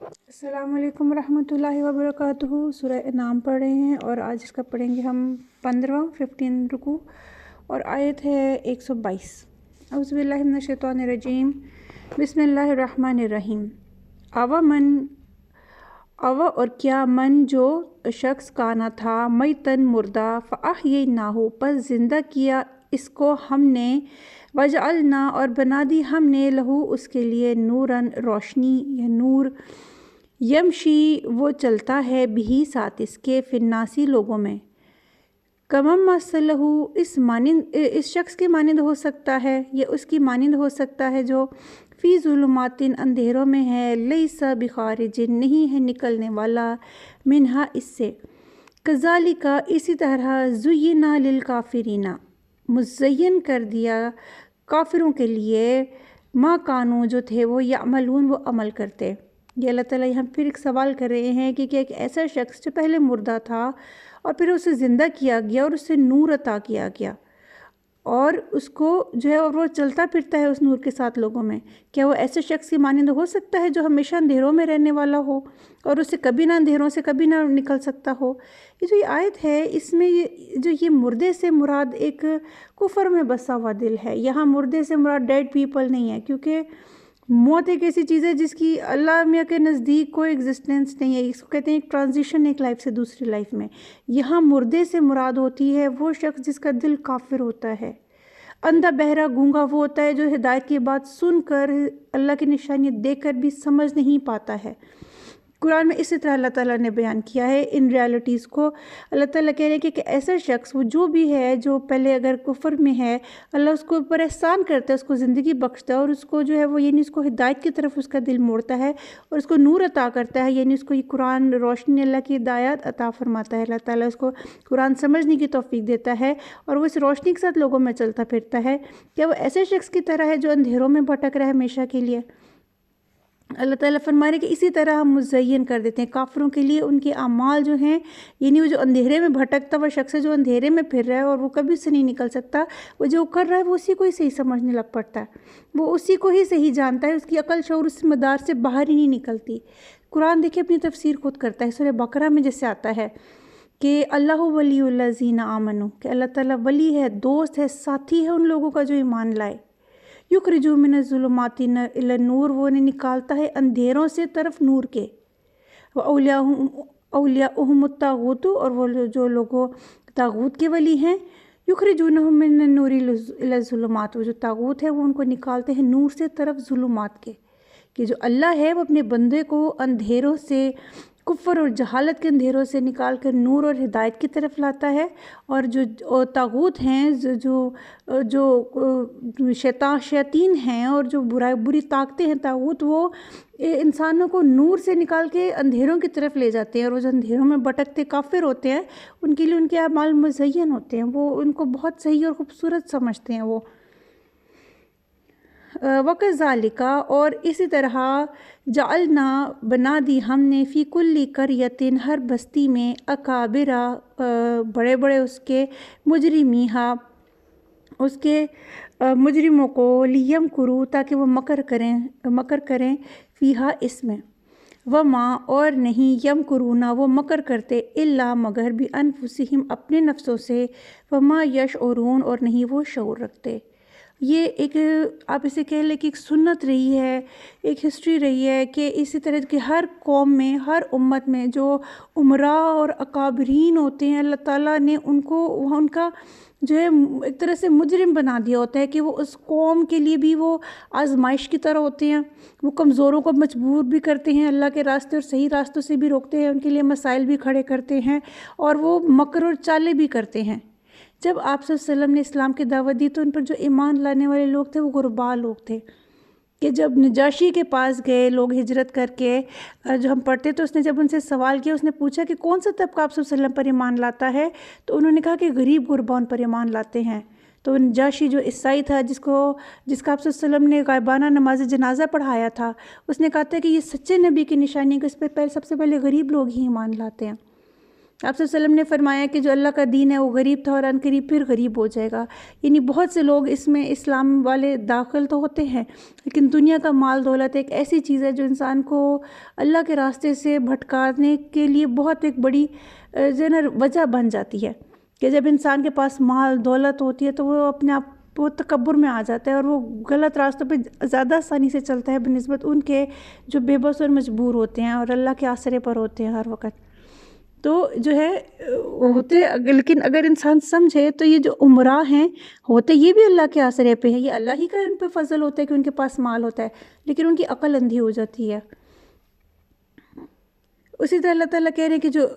السلام علیکم ورحمۃ اللہ وبرکاتہ۔ سورہ انعام پڑھ رہے ہیں اور آج اس کا پڑھیں گے ہم 15 رکوع اور آیت ہے 122۔ اعوذ باللہ من الشیطان الرجیم، بسم اللہ الرحمن الرحیم۔ اوا اور کیا من جو شخص کانا تھا میتن مردہ فاحییناہ پس زندہ کیا اس کو ہم نے، وجعلنا اور بنا دی ہم نے لہو اس کے لیے نورن روشنی یا نور، یمشی وہ چلتا ہے بھی ساتھ اس کے فی الناسی لوگوں میں، کمم مثلہ اس شخص کے مانند ہو سکتا ہے یا اس کی مانند ہو سکتا ہے جو فی ظلمات اندھیروں میں ہے، لیس بخارج نہیں ہے نکلنے والا، منہا اس سے، کذالک اسی طرح زینا للکافرین مزین کر دیا کافروں کے لیے، ما کانوا جو تھے وہ یعملون وہ عمل کرتے۔ یہ اللہ تعالیٰ یہاں پھر ایک سوال کر رہے ہیں کہ ایک ایسا شخص جو پہلے مردہ تھا اور پھر اسے زندہ کیا گیا اور اسے نور عطا کیا گیا اور اس کو جو ہے اور وہ چلتا پھرتا ہے اس نور کے ساتھ لوگوں میں، کیا وہ ایسے شخص کی مانند ہو سکتا ہے جو ہمیشہ اندھیروں میں رہنے والا ہو اور اسے کبھی نہ اندھیروں سے کبھی نہ نکل سکتا ہو؟ یہ جو یہ آیت ہے اس میں جو یہ مردے سے مراد ایک کفر میں بسا ہوا دل ہے۔ یہاں مردے سے مراد ڈیڈ پیپل نہیں ہے، کیونکہ موت ایک ایسی چیز ہے جس کی اللہ میاں کے نزدیک کوئی ایگزسٹنس نہیں ہے، اس کو کہتے ہیں ایک ٹرانزیشن ایک لائف سے دوسری لائف میں۔ یہاں مردے سے مراد ہوتی ہے وہ شخص جس کا دل کافر ہوتا ہے، اندھا بہرا گونگا وہ ہوتا ہے جو ہدایت کی بات سن کر اللہ کی نشانی دیکھ کر بھی سمجھ نہیں پاتا ہے۔ قرآن میں اسی طرح اللہ تعالیٰ نے بیان کیا ہے ان ریالٹیز کو۔ اللہ تعالیٰ کہہ رہے ہیں کہ ایسا شخص وہ جو بھی ہے جو پہلے اگر کفر میں ہے، اللہ اس کو اوپر احسان کرتا ہے، اس کو زندگی بخشتا ہے اور اس کو جو ہے وہ یعنی اس کو ہدایت کی طرف اس کا دل موڑتا ہے اور اس کو نور عطا کرتا ہے، یعنی اس کو یہ قرآن روشنی اللہ کی ہدایت عطا فرماتا ہے۔ اللہ تعالیٰ اس کو قرآن سمجھنے کی توفیق دیتا ہے اور وہ اس روشنی کے ساتھ لوگوں میں چلتا پھرتا ہے۔ کیا وہ ایسے شخص کی طرح ہے جو اندھیروں میں بھٹک رہا ہے ہمیشہ کے لیے؟ اللہ تعالیٰ فرما رہے کہ اسی طرح ہم مزین کر دیتے ہیں کافروں کے لیے ان کے اعمال جو ہیں، یعنی وہ جو اندھیرے میں بھٹکتا وہ شخص ہے جو اندھیرے میں پھر رہا ہے اور وہ کبھی سے نہیں نکل سکتا، وہ جو کر رہا ہے وہ اسی کو ہی صحیح سمجھنے لگ پڑتا ہے، وہ اسی کو ہی صحیح جانتا ہے، اس کی عقل شعور اس مدار سے باہر ہی نہیں نکلتی۔ قرآن دیکھیں اپنی تفسیر خود کرتا ہے، سورہ بقرہ میں جیسے آتا ہے کہ اللہ ولی الذین آمنوا، کہ اللہ تعالیٰ ولی ہے، دوست ہے، ساتھی ہے ان لوگوں کا جو ایمان لائے، یخرجوا من الظلمات الی النور وہ انہیں نکالتا ہے اندھیروں سے طرف نور کے، اولیاؤہم الطاغوت اور وہ جو لوگوں طاغوت کے ولی ہیں، یخرجونہم من النور الی الظلمات وہ جو طاغوت ہے وہ ان کو نکالتے ہیں نور سے طرف ظلمات کے، کہ جو اللہ ہے وہ اپنے بندے کو اندھیروں سے، کفر اور جہالت کے اندھیروں سے نکال کر نور اور ہدایت کی طرف لاتا ہے، اور جو طاغوت ہیں جو شیاطین ہیں اور جو بری طاقتیں ہیں طاغوت، وہ انسانوں کو نور سے نکال کے اندھیروں کی طرف لے جاتے ہیں، اور وہ جو اندھیروں میں بھٹکتے کافر ہوتے ہیں ان کے لیے ان کے اعمال مزین ہوتے ہیں، وہ ان کو بہت صحیح اور خوبصورت سمجھتے ہیں وہ۔ وَكَذَلِكَ اور اسی طرح جعلنا بنا دی ہم نے فی کل قریۃ ہر بستی میں، اکابرا بڑے بڑے اس کے، مجرمیہا اس کے مجرموں کو، لیمکروا تاکہ وہ مکر کریں فیہا اس میں، وما اور نہیں یمکرون وہ مکر کرتے الا مگر بانفسہم اپنے نفسوں سے، وما یشعرون اور نہیں وہ شعور رکھتے۔ یہ ایک آپ اسے کہہ لیں کہ ایک سنت رہی ہے، ایک ہسٹری رہی ہے کہ اسی طرح کہ ہر قوم میں، ہر امت میں جو امراء اور اکابرین ہوتے ہیں، اللہ تعالیٰ نے ان کو ان کا جو ہے ایک طرح سے مجرم بنا دیا ہوتا ہے کہ وہ اس قوم کے لیے بھی وہ آزمائش کی طرح ہوتے ہیں، وہ کمزوروں کو مجبور بھی کرتے ہیں اللہ کے راستے اور صحیح راستوں سے بھی روکتے ہیں، ان کے لیے مسائل بھی کھڑے کرتے ہیں اور وہ مکر اور چالیں بھی کرتے ہیں۔ جب آپ صلی اللہ علیہ وسلم نے اسلام کی دعوت دی تو ان پر جو ایمان لانے والے لوگ تھے وہ غرباء لوگ تھے، کہ جب نجاشی کے پاس گئے لوگ ہجرت کر کے، جو ہم پڑھتے تو اس نے جب ان سے سوال کیا، اس نے پوچھا کہ کون سا طبقہ آپ صلی اللہ علیہ وسلم پر ایمان لاتا ہے، تو انہوں نے کہا کہ غریب غرباء ان پر ایمان لاتے ہیں۔ تو نجاشی جو عیسائی تھا جس کا آپ صلی اللہ علیہ وسلم نے غائبانہ نماز جنازہ پڑھایا تھا، اس نے کہا تھا کہ یہ سچے نبی کی نشانی ہے کہ اس پہ سب سے پہلے غریب لوگ ہی ایمان لاتے ہیں۔ آپ صلی اللہ علیہ وسلم نے فرمایا کہ جو اللہ کا دین ہے وہ غریب تھا اور ان قریب پھر غریب ہو جائے گا، یعنی بہت سے لوگ اس میں اسلام والے داخل تو ہوتے ہیں، لیکن دنیا کا مال دولت ایک ایسی چیز ہے جو انسان کو اللہ کے راستے سے بھٹکانے کے لیے بہت ایک بڑی جو ہے نا وجہ بن جاتی ہے، کہ جب انسان کے پاس مال دولت ہوتی ہے تو وہ اپنے آپ وہ تکبر میں آ جاتا ہے اور وہ غلط راستوں پہ زیادہ آسانی سے چلتا ہے بنسبت ان کے جو بے بس اور مجبور ہوتے ہیں اور اللہ کے آسرے پر ہوتے ہیں ہر وقت۔ تو جو ہے ہوتے، لیکن اگر انسان سمجھے تو یہ جو عمراء ہیں ہوتے یہ بھی اللہ کے آسرے پہ ہیں، یہ اللہ ہی کا ان پہ فضل ہوتا ہے کہ ان کے پاس مال ہوتا ہے، لیکن ان کی عقل اندھی ہو جاتی ہے۔ اسی طرح اللہ تعالیٰ کہہ رہے ہیں کہ جو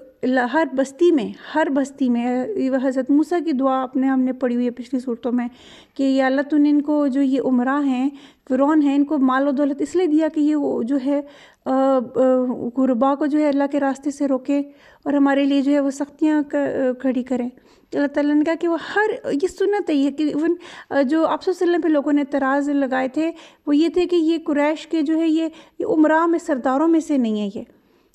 ہر بستی میں یہ حضرت موسیٰ کی دعا ہم نے پڑھی ہوئی ہے پچھلی صورتوں میں کہ یا اللہ تو نے ان کو جو یہ عمراء ہیں فرعون ہیں ان کو مال و دولت اس لیے دیا کہ یہ جو ہے غربا کو جو ہے اللہ کے راستے سے روکے اور ہمارے لیے جو ہے وہ سختیاں کھڑی کریں۔ اللہ تعالیٰ نے کہا کہ وہ یہ سنت ہے، یہ کہ ایون جو آپ صلی اللہ علیہ وسلم پہ لوگوں نے اعتراض لگائے تھے وہ یہ تھے کہ یہ قریش کے جو ہے یہ عمراء میں سرداروں میں سے نہیں ہے یہ،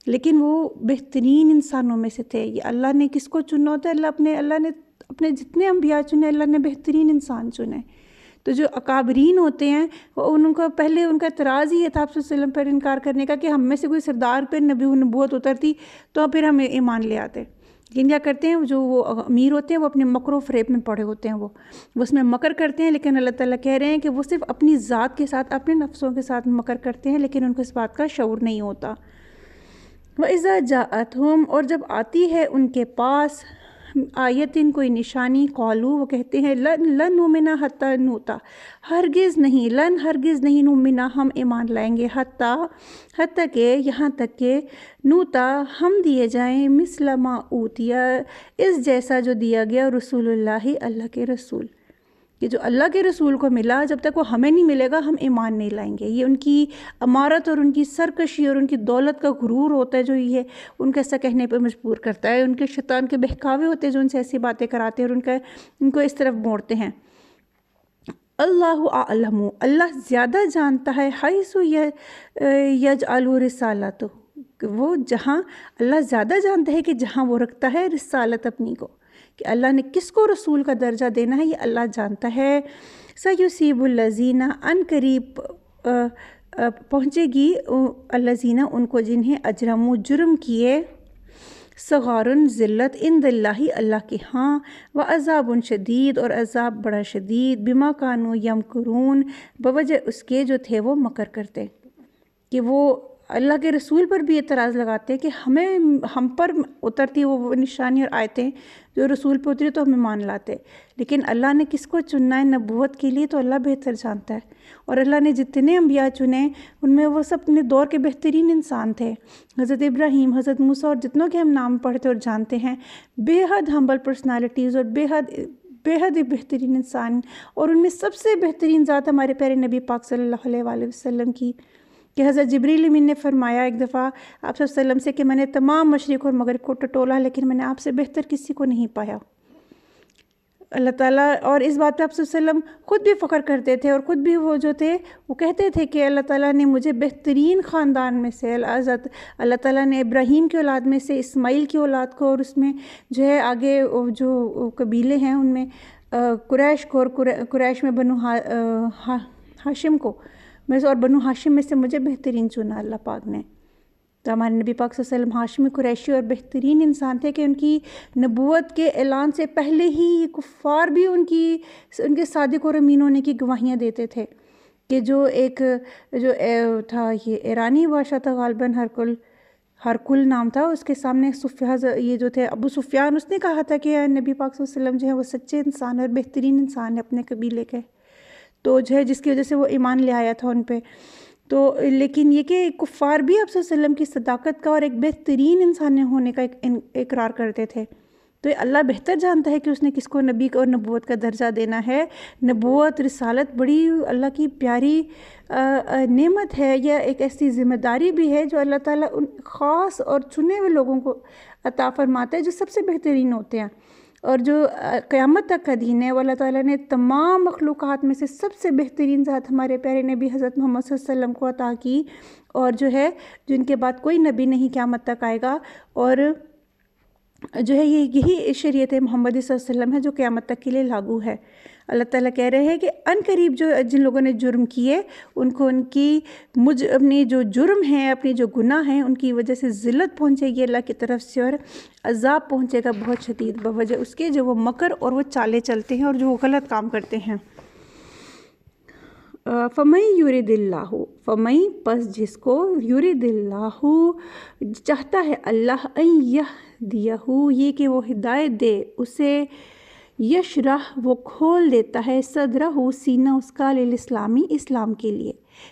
لیکن وہ بہترین انسانوں میں سے تھے۔ یہ اللہ نے کس کو چننا ہوتا ہے، اللہ نے اپنے جتنے انبیاء چنے اللہ نے بہترین انسان چنے۔ تو جو اکابرین ہوتے ہیں وہ ان کا پہلے ان کا اعتراض ہی یہ تھا آپ صلی اللہ علیہ وسلم پر انکار کرنے کا کہ ہم میں سے کوئی سردار پہ نبوت اترتی تو پھر ہم ایمان لے آتے، لیکن کیا کرتے ہیں جو وہ امیر ہوتے ہیں وہ اپنے مکر و فریب میں پڑے ہوتے ہیں، وہ اس میں مکر کرتے ہیں، لیکن اللہ تعالیٰ کہہ رہے ہیں کہ وہ صرف اپنی ذات کے ساتھ اپنے نفسوں کے ساتھ مکر کرتے ہیں، لیکن ان کو اس بات کا شعور نہیں ہوتا۔ وَإِذَا جَاءَتْهُمْ اور جب آتی ہے ان کے پاس آیتن کوئی نشانی، قالو وہ کہتے ہیں لن نؤمن حتی نؤتا، ہرگز نہیں نؤمنا ہم ایمان لائیں گے، حتیٰ کہ یہاں تک کہ نوتا ہم دیے جائیں مثل ما اوتیا اس جیسا جو دیا گیا رسول اللہ کے رسول، کہ جو اللہ کے رسول کو ملا جب تک وہ ہمیں نہیں ملے گا ہم ایمان نہیں لائیں گے۔ یہ ان کی امارت اور ان کی سرکشی اور ان کی دولت کا غرور ہوتا ہے جو یہ ان کا ایسا کہنے پہ مجبور کرتا ہے، ان کے شیطان کے بہکاوے ہوتے ہیں جو ان سے ایسی باتیں کراتے ہیں اور ان کو اس طرف موڑتے ہیں۔ اللہ اعلم اللہ زیادہ جانتا ہے، حیث یجعل رسالتہ وہ جہاں اللہ زیادہ جانتا ہے کہ جہاں وہ رکھتا ہے رسالت اپنی کو، کہ اللہ نے کس کو رسول کا درجہ دینا ہے یہ اللہ جانتا ہے۔ سیصیب الذین ان قریب پہنچے گی الذین ان کو جنہیں اجرموا جرم کیے، صغار ذلت عند اللہ کے ہاں، وعذاب شدید اور عذاب بڑا شدید، بما کانوا یمکرون بوجہ اس کے جو تھے وہ مکر کرتے، کہ وہ اللہ کے رسول پر بھی اعتراض لگاتے ہیں کہ ہم پر اترتی وہ نشانی اور آیتیں جو رسول پہ اتری تو ہمیں مان لاتے، لیکن اللہ نے کس کو چننا ہے نبوت کے لیے تو اللہ بہتر جانتا ہے، اور اللہ نے جتنے انبیاء چنے ان میں وہ سب اپنے دور کے بہترین انسان تھے، حضرت ابراہیم، حضرت موسیٰ اور جتنوں کے ہم نام پڑھتے اور جانتے ہیں، بے حد ہمبل پرسنالٹیز اور بے حد بہترین انسان، اور ان میں سب سے بہترین ذات ہمارے پیارے نبی پاک صلی اللہ علیہ وسلم کی، کہ حضرت جبریل امین نے فرمایا ایک دفعہ آپ صلی اللہ علیہ وسلم سے کہ میں نے تمام مشرق اور مغرب کو ٹٹولا لیکن میں نے آپ سے بہتر کسی کو نہیں پایا۔ اللہ تعالیٰ اور اس بات پہ آپ صلی اللہ علیہ وسلم خود بھی فخر کرتے تھے اور خود بھی وہ جو تھے وہ کہتے تھے کہ اللہ تعالیٰ نے مجھے بہترین خاندان میں سے اللہ تعالیٰ نے ابراہیم کی اولاد میں سے اسماعیل کی اولاد کو اور اس میں جو ہے آگے جو قبیلے ہیں ان میں قریش کو اور قریش میں بنو ہاشم کو میں سے اور بنو ہاشم میں سے مجھے بہترین چنا اللہ پاک نے۔ تو ہمارے نبی پاک صلی اللہ علیہ وسلم ہاشمی قریشی اور بہترین انسان تھے کہ ان کی نبوت کے اعلان سے پہلے ہی کفار بھی ان کے صادق اور امین ہونے کی گواہیاں دیتے تھے، کہ جو تھا یہ ایرانی بادشاہ تھا غالباً ہرکل نام تھا، اس کے سامنے یہ جو تھے ابو سفیان، اس نے کہا تھا کہ نبی پاک صلی اللہ علیہ وسلم جو ہے وہ سچے انسان اور بہترین انسان ہے اپنے قبیلے کے، تو جو ہے جس کی وجہ سے وہ ایمان لے آیا تھا ان پہ۔ تو لیکن یہ کہ کفار بھی آپ صلی اللہ علیہ وسلم کی صداقت کا اور ایک بہترین انسان ہونے کا اقرار کرتے تھے، تو اللہ بہتر جانتا ہے کہ اس نے کس کو نبی اور نبوت کا درجہ دینا ہے۔ نبوت رسالت بڑی اللہ کی پیاری نعمت ہے، یا ایک ایسی ذمہ داری بھی ہے جو اللہ تعالیٰ ان خاص اور چنے ہوئے لوگوں کو عطا فرماتا ہے جو سب سے بہترین ہوتے ہیں، اور جو قیامت تک کا دین ہے وہ اللہ تعالیٰ نے تمام مخلوقات میں سے سب سے بہترین ذات ہمارے پیارے نبی حضرت محمد صلی اللہ علیہ وسلم کو عطا کی، اور جو ہے جن کے بعد کوئی نبی نہیں قیامت تک آئے گا، اور جو ہے یہی شریعت محمد صلی اللہ علیہ وسلم ہے جو قیامت تک کے لیے لاگو ہے۔ اللہ تعالیٰ کہہ رہے ہیں کہ ان قریب جن لوگوں نے جرم کیے ان کو ان کی اپنی جو جرم ہیں، اپنی جو گناہ ہیں، ان کی وجہ سے ذلت پہنچے گی اللہ کی طرف سے، اور عذاب پہنچے گا بہت شدید بوجہ اس کے جو وہ مکر اور وہ چالیں چلتے ہیں اور جو وہ غلط کام کرتے ہیں۔ فَمَن یُرِدِ اللّٰهُ فَمَن پس جس کو یُرِدِ اللّٰهُ چاہتا ہے اللہ ان یہدیہ یہ کہ وہ ہدایت دے اسے، یشرح وہ کھول دیتا ہے صدرہ سینہ اس کا للاسلامی اسلام کے لیے،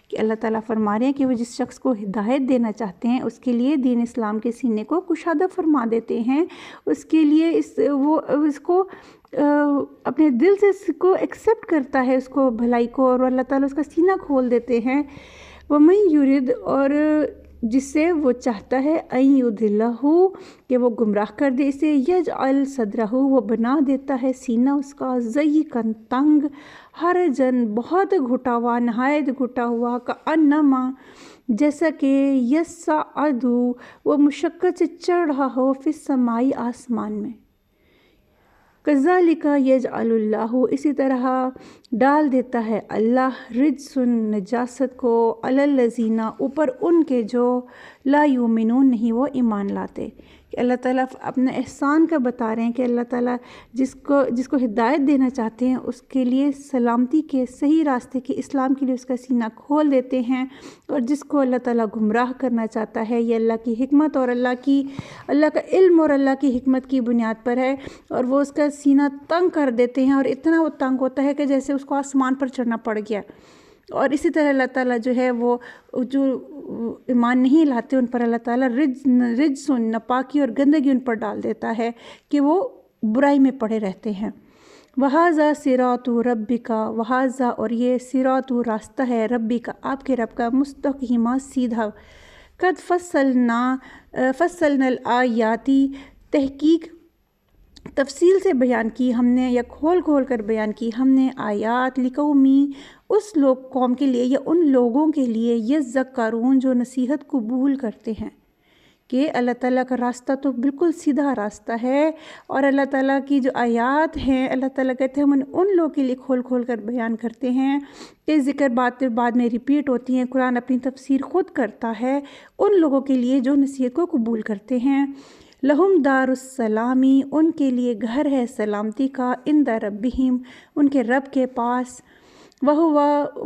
کہ اللہ تعالیٰ فرما رہے ہیں کہ وہ جس شخص کو ہدایت دینا چاہتے ہیں اس کے لیے دین اسلام کے سینے کو کشادہ فرما دیتے ہیں، اس کے لیے وہ اس کو اپنے دل سے اس کو ایکسیپٹ کرتا ہے، اس کو بھلائی کو، اور اللہ تعالیٰ اس کا سینہ کھول دیتے ہیں۔ وَمَن یُرِد اور جس سے وہ چاہتا ہے ان یضلہ کہ وہ گمراہ کر دے اسے، یجعل صدرہ وہ بنا دیتا ہے سینہ اس کا ضیقاً تنگ، حرجاً بہت گھٹا ہوا، نہایت گھٹا ہوا، کأنما جیسا کہ یصعد وہ مشقت سے چڑھ رہا ہو فی السماء آسمان میں۔ کذالک یجعل اللہ اسی طرح ڈال دیتا ہے اللہ رجس نجاست کو علی الذین اوپر ان کے جو لا یؤمنون نہیں وہ ایمان لاتے، کہ اللہ تعالیٰ اپنا احسان کا بتا رہے ہیں کہ اللہ تعالیٰ جس کو ہدایت دینا چاہتے ہیں اس کے لیے سلامتی کے صحیح راستے کے اسلام کے لیے اس کا سینہ کھول دیتے ہیں، اور جس کو اللہ تعالیٰ گمراہ کرنا چاہتا ہے یہ اللہ کی حکمت اور اللہ کا علم اور اللہ کی حکمت کی بنیاد پر ہے، اور وہ اس کا سینہ تنگ کر دیتے ہیں، اور اتنا وہ تنگ ہوتا ہے کہ جیسے اس کو آسمان پر چڑھنا پڑ گیا۔ اور اسی طرح اللہ تعالیٰ جو ہے وہ جو ایمان نہیں لاتے ان پر اللہ تعالیٰ رجس ناپاکی اور گندگی ان پر ڈال دیتا ہے کہ وہ برائی میں پڑے رہتے ہیں۔ وَهَذَا صِرَاطُ رَبِّكَ وَهَذَا اور یہ صراط راستہ ہے ربِّكَ آپ کے رب کا مستقیمہ سیدھا، قد فصلنا الآیات تحقیق تفصیل سے بیان کی ہم نے یا کھول کھول کر بیان کی ہم نے آیات لقومی اس قوم کے لیے یا ان لوگوں کے لیے یذکرون جو نصیحت قبول کرتے ہیں، کہ اللہ تعالیٰ کا راستہ تو بالکل سیدھا راستہ ہے، اور اللہ تعالیٰ کی جو آیات ہیں اللہ تعالیٰ کہتے ہیں ہم ان لوگوں کے لیے کھول کھول کر بیان کرتے ہیں، کہ ذکر بعد میں ریپیٹ ہوتی ہیں، قرآن اپنی تفسیر خود کرتا ہے ان لوگوں کے لیے جو نصیحت کو قبول کرتے ہیں۔ لہم دار السلامی ان کے لیے گھر ہے سلامتی کا، عند ربہم ان کے رب کے پاس، وہو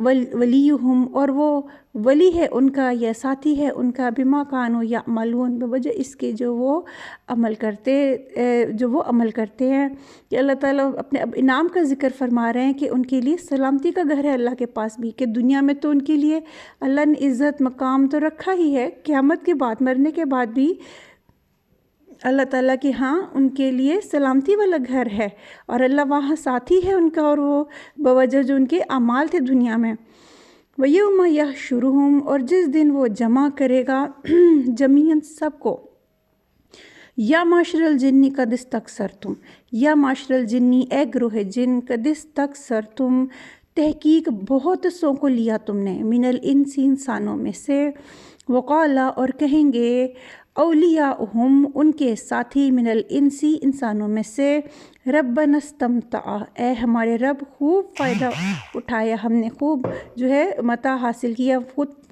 ولیہم اور وہ ولی ہے ان کا یا ساتھی ہے ان کا، بما کانوا یعملون بوجہ اس کے جو وہ عمل کرتے ہیں، کہ اللہ تعالیٰ اپنے اب انعام کا ذکر فرما رہے ہیں کہ ان کے لیے سلامتی کا گھر ہے اللہ کے پاس بھی، کہ دنیا میں تو ان کے لیے اللہ نے عزت مقام تو رکھا ہی ہے، قیامت کے بعد مرنے کے بعد بھی اللہ تعالیٰ کی ہاں ان کے لیے سلامتی والا گھر ہے، اور اللہ وہاں ساتھی ہے ان کا، اور وہ بوجہ جو ان کے اعمال تھے دنیا میں۔ وَيَوْمَ يَحْشُرُهُمْ اور جس دن وہ جمع کرے گا جمیعاً سب کو، یا معاشر الجن قد استکثرتم یا معاشر الجن اے گروہ جن قد استکثرتم تحقیق بہت سو کو لیا تم نے، من الانس انسانوں میں سے، وقالا اور کہیں گے اولیاءہم ان کے ساتھی، من الانسی انسانوں میں سے، ربنا استمتع اے ہمارے رب خوب فائدہ اٹھایا ہم نے، خوب جو ہے متاع حاصل کیا،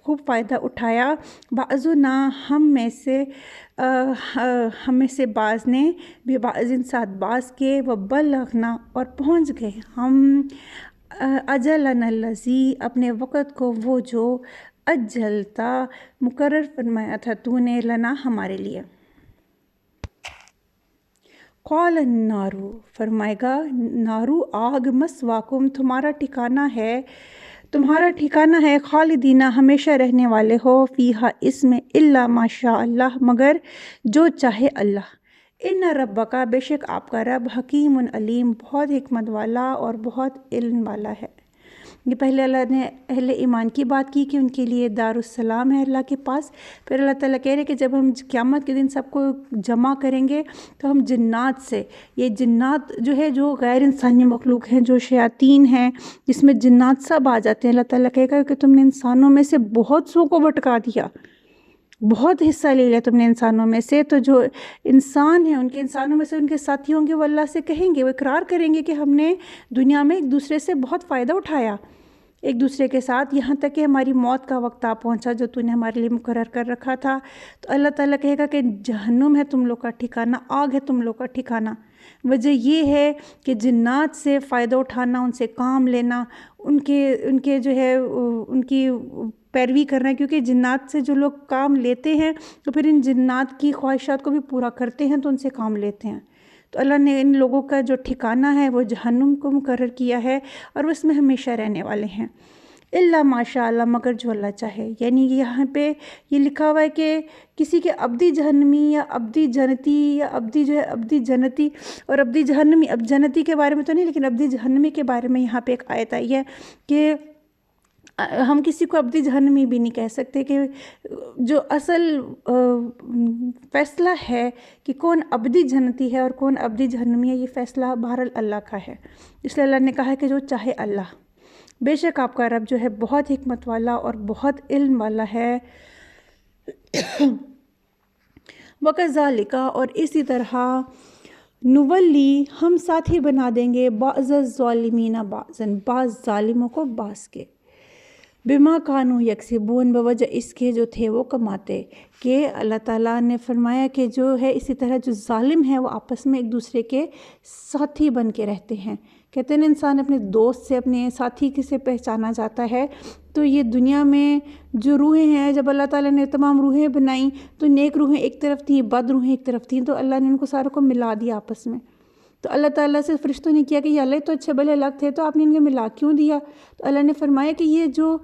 خوب فائدہ اٹھایا، بعضنا ہم میں سے بعض نے، ببعض ساتھ بعض کے، وبلغنا اور پہنچ گئے ہم، اجلنا الذی اپنے وقت کو وہ جو، اجلتا مقرر فرمایا تھا تو نے، لنا ہمارے لیے۔ قال النار فرمائے گا نارو آگ، مسواکم تمہارا ٹھکانہ ہے، خالدین ہمیشہ رہنے والے ہو، فیہا اس میں، الا ما شاء اللہ مگر جو چاہے اللہ، ان ربک بے شک آپ کا رب، حکیم علیم بہت حکمت والا اور بہت علم والا ہے۔ یہ پہلے اللہ نے اہل ایمان کی بات کی کہ ان کے لیے دار السلام ہے اللہ کے پاس، پھر اللہ تعالیٰ کہہ رہے کہ جب ہم قیامت کے دن سب کو جمع کریں گے تو ہم جنات سے، یہ جنات جو ہے جو غیر انسانی مخلوق ہیں، جو شیاطین ہیں جس میں جنات سب آ جاتے ہیں، اللہ تعالیٰ کہے گا کہ تم نے انسانوں میں سے بہت سو کو بھٹکا دیا، بہت حصہ لے لیا تم نے انسانوں میں سے، تو جو انسان ہیں ان کے انسانوں میں سے ان کے ساتھی ہوں گے، وہ اللہ سے کہیں گے، وہ اقرار کریں گے کہ ہم نے دنیا میں ایک دوسرے سے بہت فائدہ اٹھایا ایک دوسرے کے ساتھ، یہاں تک کہ ہماری موت کا وقت آ پہنچا جو تو نے ہمارے لیے مقرر کر رکھا تھا۔ تو اللہ تعالیٰ کہے گا کہ جہنم ہے تم لوگ کا ٹھکانہ، آگ ہے تم لوگ کا ٹھکانہ۔ وجہ یہ ہے کہ جنات سے فائدہ اٹھانا، ان سے کام لینا، ان کے جو ہے ان کی پیروی کرنا ہے، کیونکہ جنات سے جو لوگ کام لیتے ہیں تو پھر ان جنات کی خواہشات کو بھی پورا کرتے ہیں، تو ان سے کام لیتے ہیں۔ تو اللہ نے ان لوگوں کا جو ٹھکانہ ہے وہ جہنم کو مقرر کیا ہے، اور وہ اس میں ہمیشہ رہنے والے ہیں۔ الا ماشاء اللہ، مگر جو اللہ چاہے، یعنی یہاں پہ یہ لکھا ہوا ہے کہ کسی کے ابدی جہنمی یا ابدی جنتی یا ابدی جو ہے ابدی جنتی اور ابدی جہنمی، اب جنتی کے بارے میں تو نہیں لیکن ابدی جہنمی کے بارے میں یہاں پہ ایک آیت آئی ہے کہ ہم کسی کو ابدی جہنمی بھی نہیں کہہ سکتے، کہ جو اصل فیصلہ ہے کہ کون ابدی جنتی ہے اور کون ابدی جہنمی ہے، یہ فیصلہ بہرحال اللہ کا ہے۔ اس لیے اللہ نے کہا کہ جو چاہے اللہ، بے شک آپ کا رب جو ہے بہت حکمت والا اور بہت علم والا ہے۔ وَكَذَلِكَ، اور اسی طرح، نولی، ہم ساتھی بنا دیں گے، بعض الظالمین بعضاً، بعض ظالموں کو بعض کے، بما کانوا یکسبون، بوجہ اس کے جو تھے وہ کماتے۔ کہ اللہ تعالیٰ نے فرمایا کہ جو ہے اسی طرح جو ظالم ہے وہ آپس میں ایک دوسرے کے ساتھی بن کے رہتے ہیں۔ کہتے ہیں انسان اپنے دوست سے، اپنے ساتھی سے پہچانا جاتا ہے۔ تو یہ دنیا میں جو روحیں ہیں، جب اللہ تعالیٰ نے تمام روحیں بنائیں تو نیک روحیں ایک طرف تھیں، بد روحیں ایک طرف تھیں، تو اللہ نے ان کو ساروں کو ملا دیا آپس میں۔ تو اللہ تعالیٰ سے فرشتوں نے کیا کہ یا اللہ تو اچھے بھلے الگ تھے، تو آپ نے ان کے ملا کیوں دیا؟ تو اللہ نے فرمایا کہ یہ جو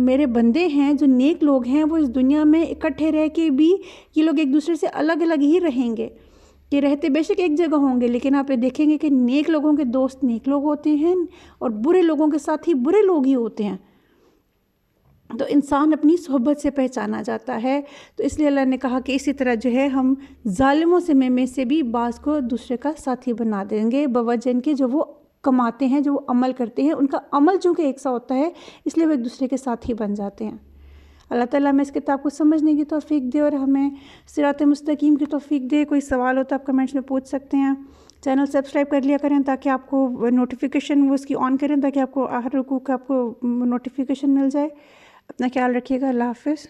میرے بندے ہیں، جو نیک لوگ ہیں، وہ اس دنیا میں اکٹھے رہ کے بھی یہ لوگ ایک دوسرے سے الگ الگ ہی رہیں گے، کہ رہتے بے شک ایک جگہ ہوں گے، لیکن آپ یہ دیکھیں گے کہ نیک لوگوں کے دوست نیک لوگ ہوتے ہیں اور برے لوگوں کے ساتھی برے لوگ ہی ہوتے ہیں۔ تو انسان اپنی صحبت سے پہچانا جاتا ہے۔ تو اس لیے اللہ نے کہا کہ اسی طرح جو ہے ہم ظالموں میں سے بھی بعض کو دوسرے کا ساتھی بنا دیں گے، بوجہ ان کے جو وہ کماتے ہیں، جو وہ عمل کرتے ہیں، ان کا عمل چونکہ ایک سا ہوتا ہے اس لیے وہ ایک دوسرے کے ساتھی بن جاتے ہیں۔ اللہ تعالیٰ ہمیں اس کتاب کو سمجھنے کی توفیق دے اور ہمیں صراط مستقیم کی توفیق دے۔ کوئی سوال ہو تو آپ کمنٹس میں پوچھ سکتے ہیں۔ چینل سبسکرائب کر لیا کریں تاکہ آپ کو نوٹیفیکیشن وہ اس کی آن کریں تاکہ آپ کو ہر رکوع کا آپ کو نوٹیفیکیشن مل جائے۔ اپنا خیال رکھیے گا، اللہ حافظ۔